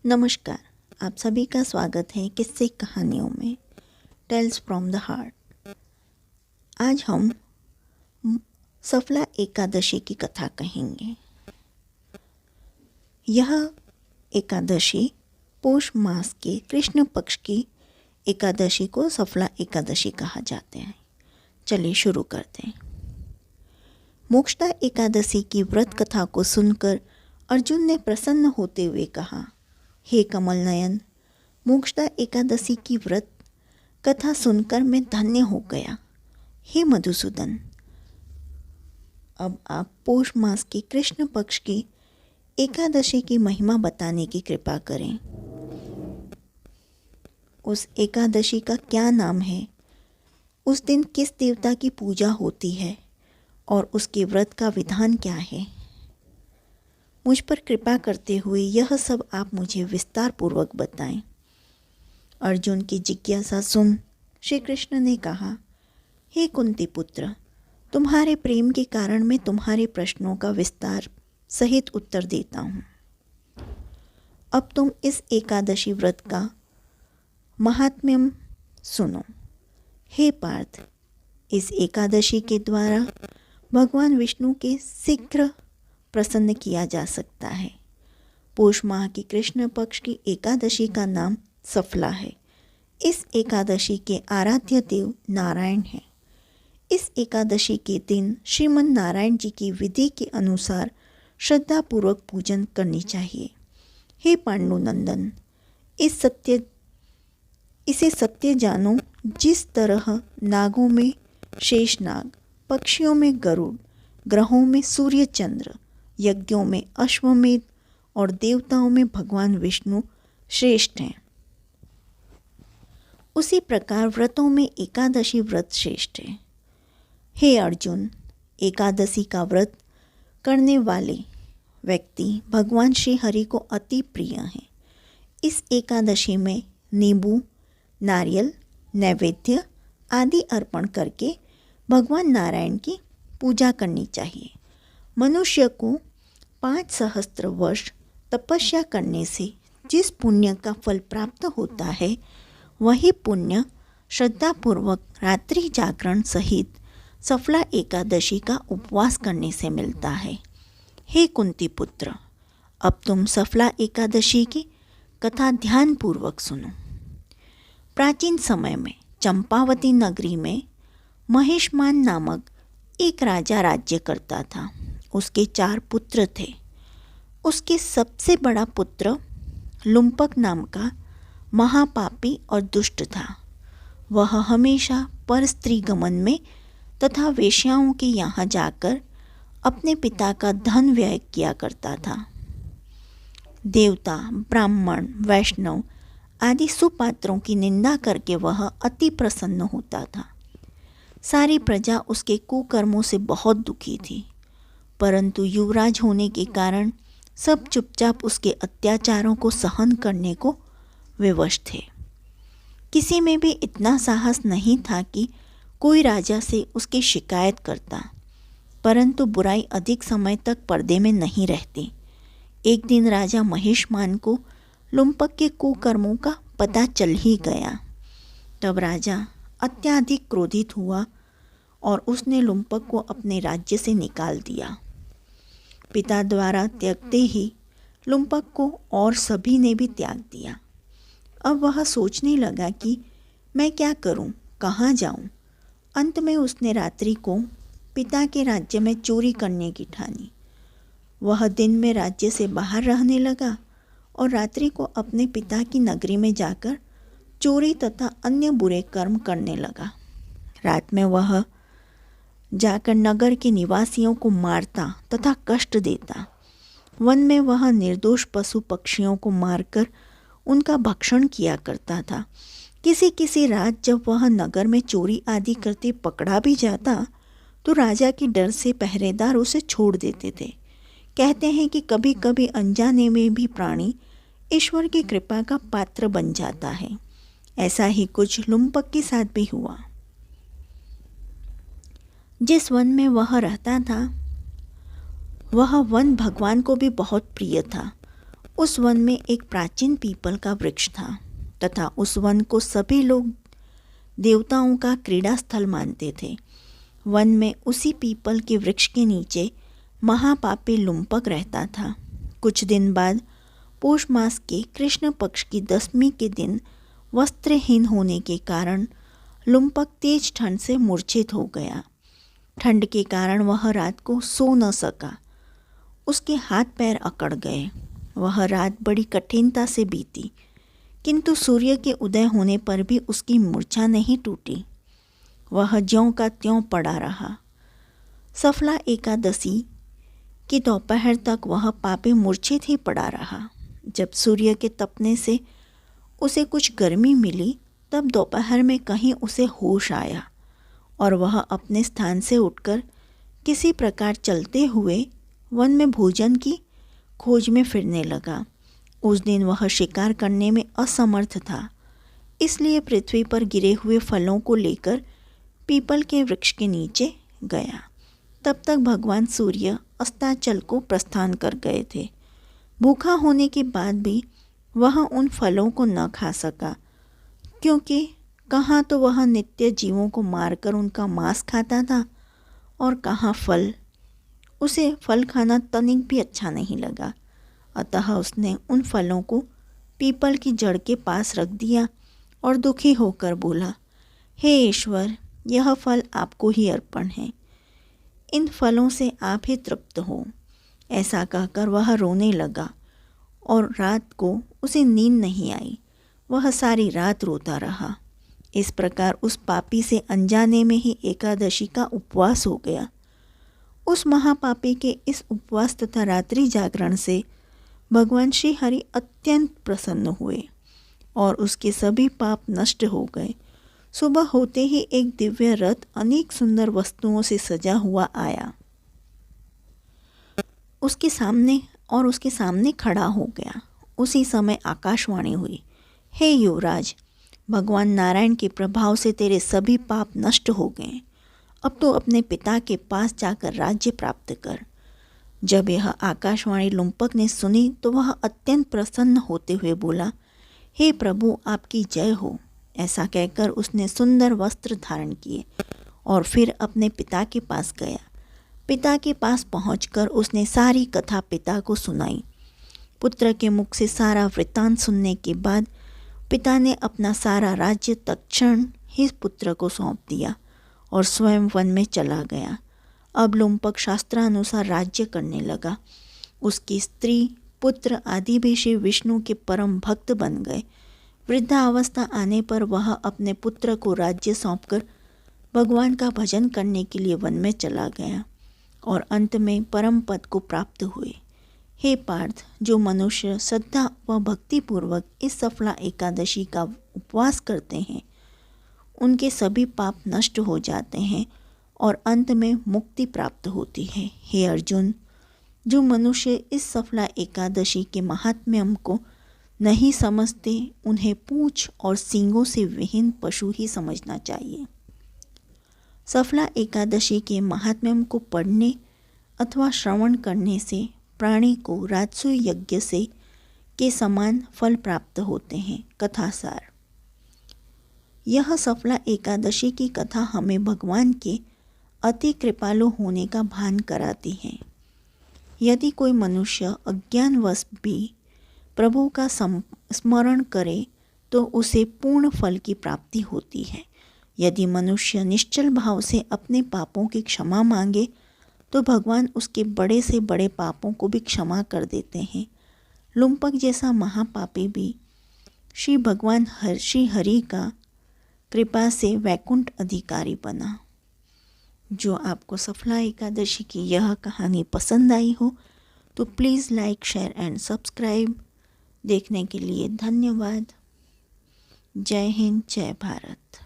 नमस्कार। आप सभी का स्वागत है किस्से कहानियों में, टेल्स फ्रॉम द हार्ट। आज हम सफला एकादशी की कथा कहेंगे। यह एकादशी पौष मास के कृष्ण पक्ष की एकादशी को सफला एकादशी कहा जाता है। चलिए शुरू करते हैं। मोक्षदा एकादशी की व्रत कथा को सुनकर अर्जुन ने प्रसन्न होते हुए कहा, हे कमल नयन, मोक्षदा एकादशी की व्रत कथा सुनकर मैं धन्य हो गया। हे मधुसूदन, अब आप पौष मास की कृष्ण पक्ष की एकादशी की महिमा बताने की कृपा करें। उस एकादशी का क्या नाम है, उस दिन किस देवता की पूजा होती है और उसके व्रत का विधान क्या है। मुझ पर कृपा करते हुए यह सब आप मुझे विस्तार पूर्वक बताएं। अर्जुन की जिज्ञासा सुन श्री कृष्ण ने कहा, हे कुंती पुत्र, तुम्हारे प्रेम के कारण मैं तुम्हारे प्रश्नों का विस्तार सहित उत्तर देता हूँ। अब तुम इस एकादशी व्रत का महात्म्यम सुनो। हे पार्थ, इस एकादशी के द्वारा भगवान विष्णु के शीघ्र प्रसन्न किया जा सकता है। पौष माह की कृष्ण पक्ष की एकादशी का नाम सफला है। इस एकादशी के आराध्य देव नारायण हैं। इस एकादशी के दिन श्रीमन नारायण जी की विधि के अनुसार श्रद्धापूर्वक पूजन करनी चाहिए। हे पांडुनंदन, इसे सत्य जानो। जिस तरह नागों में शेषनाग, पक्षियों में गरुड़, ग्रहों में सूर्य चंद्र, यज्ञों में अश्वमेध और देवताओं में भगवान विष्णु श्रेष्ठ हैं, उसी प्रकार व्रतों में एकादशी व्रत श्रेष्ठ है। हे अर्जुन, एकादशी का व्रत करने वाले व्यक्ति भगवान श्री हरि को अति प्रिय हैं। इस एकादशी में नींबू, नारियल, नैवेद्य आदि अर्पण करके भगवान नारायण की पूजा करनी चाहिए। मनुष्य को 5 सहस्त्र वर्ष तपस्या करने से जिस पुण्य का फल प्राप्त होता है, वही पुण्य श्रद्धापूर्वक रात्रि जागरण सहित सफला एकादशी का उपवास करने से मिलता है। हे कुंती पुत्र, अब तुम सफला एकादशी की कथा ध्यानपूर्वक सुनो। प्राचीन समय में चंपावती नगरी में महिष्मान नामक एक राजा राज्य करता था। उसके 4 पुत्र थे। उसके सबसे बड़ा पुत्र लुम्पक नाम का महापापी और दुष्ट था। वह हमेशा पर स्त्री गमन में तथा वेश्याओं के यहाँ जाकर अपने पिता का धन व्यय किया करता था। देवता, ब्राह्मण, वैष्णव आदि सुपात्रों की निंदा करके वह अति प्रसन्न होता था। सारी प्रजा उसके कुकर्मों से बहुत दुखी थी, परंतु युवराज होने के कारण सब चुपचाप उसके अत्याचारों को सहन करने को विवश थे। किसी में भी इतना साहस नहीं था कि कोई राजा से उसकी शिकायत करता, परंतु बुराई अधिक समय तक पर्दे में नहीं रहती। एक दिन राजा महिष्मान को लुम्पक के कुकर्मों का पता चल ही गया। तब राजा अत्यधिक क्रोधित हुआ और उसने लुम्पक को अपने राज्य से निकाल दिया। पिता द्वारा त्यागते ही लुम्पक को और सभी ने भी त्याग दिया। अब वह सोचने लगा कि मैं क्या करूं, कहाँ जाऊं। अंत में उसने रात्रि को पिता के राज्य में चोरी करने की ठानी। वह दिन में राज्य से बाहर रहने लगा और रात्रि को अपने पिता की नगरी में जाकर चोरी तथा अन्य बुरे कर्म करने लगा। रात में वह जाकर नगर के निवासियों को मारता तथा कष्ट देता। वन में वह निर्दोष पशु पक्षियों को मारकर उनका भक्षण किया करता था। किसी रात जब वह नगर में चोरी आदि करते पकड़ा भी जाता तो राजा के डर से पहरेदार उसे छोड़ देते थे। कहते हैं कि कभी कभी अनजाने में भी प्राणी ईश्वर की कृपा का पात्र बन जाता है। ऐसा ही कुछ लुम्पक के साथ भी हुआ। जिस वन में वह रहता था वह वन भगवान को भी बहुत प्रिय था। उस वन में एक प्राचीन पीपल का वृक्ष था तथा उस वन को सभी लोग देवताओं का क्रीड़ा स्थल मानते थे। वन में उसी पीपल के वृक्ष के नीचे महापापी लुम्पक रहता था। कुछ दिन बाद पौष मास के कृष्ण पक्ष की 10वीं के दिन वस्त्रहीन होने के कारण लुम्पक तेज ठंड से मूर्छित हो गया। ठंड के कारण वह रात को सो न सका। उसके हाथ पैर अकड़ गए। वह रात बड़ी कठिनता से बीती, किंतु सूर्य के उदय होने पर भी उसकी मूर्छा नहीं टूटी। वह ज्यों का त्यों पड़ा रहा। सफला एकादशी की दोपहर तक वह पापी मूर्छित ही पड़ा रहा। जब सूर्य के तपने से उसे कुछ गर्मी मिली, तब दोपहर में कहीं उसे होश आया और वह अपने स्थान से उठकर किसी प्रकार चलते हुए वन में भोजन की खोज में फिरने लगा। उस दिन वह शिकार करने में असमर्थ था, इसलिए पृथ्वी पर गिरे हुए फलों को लेकर पीपल के वृक्ष के नीचे गया। तब तक भगवान सूर्य अस्ताचल को प्रस्थान कर गए थे। भूखा होने के बाद भी वह उन फलों को न खा सका, क्योंकि कहाँ तो वह नित्य जीवों को मारकर उनका मांस खाता था और कहाँ फल। उसे फल खाना तनिक भी अच्छा नहीं लगा। अतः उसने उन फलों को पीपल की जड़ के पास रख दिया और दुखी होकर बोला, हे ईश्वर, यह फल आपको ही अर्पण है। इन फलों से आप ही तृप्त हो। ऐसा कहकर वह रोने लगा और रात को उसे नींद नहीं आई। वह सारी रात रोता रहा। इस प्रकार उस पापी से अनजाने में ही एकादशी का उपवास हो गया। उस महापापी के इस उपवास तथा रात्रि जागरण से भगवान श्री हरि अत्यंत प्रसन्न हुए और उसके सभी पाप नष्ट हो गए। सुबह होते ही एक दिव्य रथ अनेक सुंदर वस्तुओं से सजा हुआ आया। उसके सामने खड़ा हो गया। उसी समय आकाशवाणी हुई, हे युवराज, भगवान नारायण के प्रभाव से तेरे सभी पाप नष्ट हो गए। अब तो अपने पिता के पास जाकर राज्य प्राप्त कर। जब यह आकाशवाणी लुम्पक ने सुनी तो वह अत्यंत प्रसन्न होते हुए बोला, हे प्रभु, आपकी जय हो। ऐसा कहकर उसने सुंदर वस्त्र धारण किए और फिर अपने पिता के पास गया। पिता के पास पहुंचकर उसने सारी कथा पिता को सुनाई। पुत्र के मुख से सारा वृत्तांत सुनने के बाद पिता ने अपना सारा राज्य तत्क्षण ही पुत्र को सौंप दिया और स्वयं वन में चला गया। अब लुम्पक शास्त्रानुसार राज्य करने लगा। उसकी स्त्री, पुत्र आदि भी श्री विष्णु के परम भक्त बन गए। वृद्धावस्था आने पर वह अपने पुत्र को राज्य सौंपकर भगवान का भजन करने के लिए वन में चला गया और अंत में परम पद को प्राप्त हुए। हे पार्थ, जो मनुष्य श्रद्धा व भक्तिपूर्वक इस सफला एकादशी का उपवास करते हैं, उनके सभी पाप नष्ट हो जाते हैं और अंत में मुक्ति प्राप्त होती है। हे अर्जुन, जो मनुष्य इस सफला एकादशी के महात्म्य को नहीं समझते, उन्हें पूंछ और सींगों से विहीन पशु ही समझना चाहिए। सफला एकादशी के महात्म्य को पढ़ने अथवा श्रवण करने से प्राणी को राजसूय यज्ञ से के समान फल प्राप्त होते हैं। कथासार। यह सफला एकादशी की कथा हमें भगवान के अति कृपालु होने का भान कराती है। यदि कोई मनुष्य अज्ञानवश भी प्रभु का स्मरण करे तो उसे पूर्ण फल की प्राप्ति होती है। यदि मनुष्य निश्चल भाव से अपने पापों की क्षमा मांगे तो भगवान उसके बड़े से बड़े पापों को भी क्षमा कर देते हैं। लुम्पक जैसा महापापी भी श्री भगवान श्री हरि का कृपा से वैकुंठ अधिकारी बना। जो आपको सफला एकादशी की यह कहानी पसंद आई हो तो please like, share and subscribe. देखने के लिए धन्यवाद। जय हिंद, जय भारत।